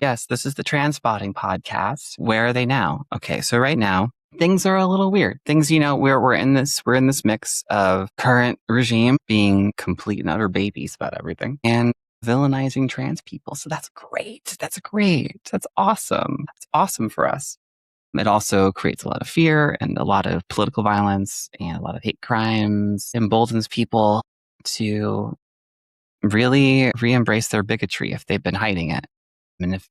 Yes, this is the Transpotting podcast. Where are they now? Okay, so right now things are a little weird. Things, we're in this mix of current regime being complete and utter babies about everything and villainizing trans people. So that's great. That's great. That's awesome. That's awesome for us. It also creates a lot of fear and a lot of political violence and a lot of hate crimes, emboldens people to really re-embrace their bigotry if they've been hiding it. And if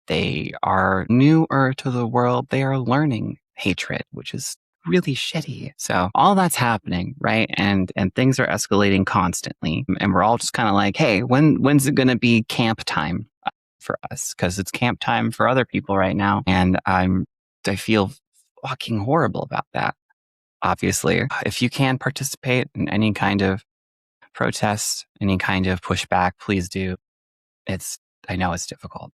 they are newer to the world, they are learning hatred, which is really shitty. So all that's happening, right? And things are escalating constantly. And we're all just kind of like, hey, when's it going to be camp time for us? Because it's camp time for other people right now. And I feel fucking horrible about that. Obviously, if you can participate in any kind of protest, any kind of pushback, please do. I know it's difficult,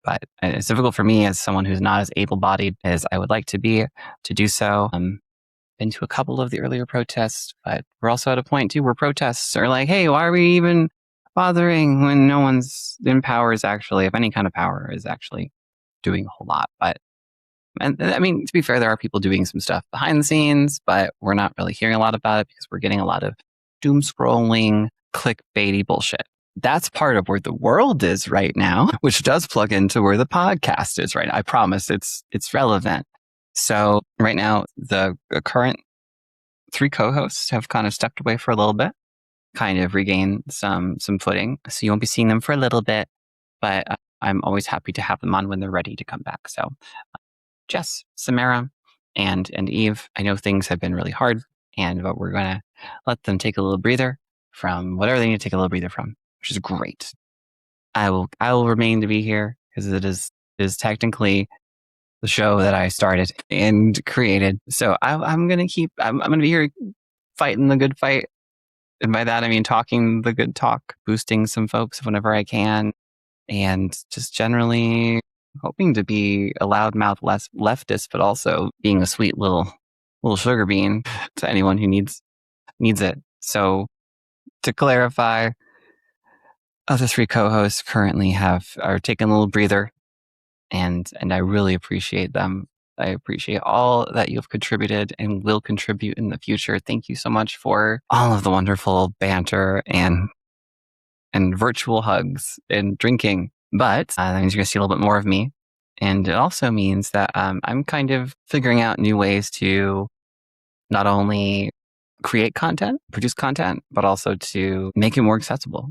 but it's difficult for me as someone who's not as able-bodied as I would like to be to do so. Been to a couple of the earlier protests, but we're also at a point too where protests are like, hey, why are we even bothering when no one's in power is actually, if any kind of power is actually doing a whole lot. And I mean, to be fair, there are people doing some stuff behind the scenes, but we're not really hearing a lot about it because we're getting a lot of doom scrolling, clickbaity bullshit. That's part of where the world is right now, which does plug into where the podcast is right now. I promise it's relevant. So right now, the current 3 co-hosts have kind of stepped away for a little bit, kind of regain some footing. So you won't be seeing them for a little bit, but I'm always happy to have them on when they're ready to come back. So Jess, Samara, and Eve, I know things have been really hard, but we're going to let them take a little breather from whatever they need to take a little breather from, which is great. I will remain to be here because it is technically the show that I started and created. So I'm going to be here fighting the good fight. And by that, I mean talking the good talk, boosting some folks whenever I can, and just generally hoping to be a loudmouth leftist, but also being a sweet little sugar bean to anyone who needs it. So to clarify, other 3 co-hosts currently are taking a little breather, and I really appreciate them. I appreciate all that you've contributed and will contribute in the future. Thank you so much for all of the wonderful banter and virtual hugs and drinking. But that means you're going to see a little bit more of me. And it also means that I'm kind of figuring out new ways to not only create content, produce content, but also to make it more accessible.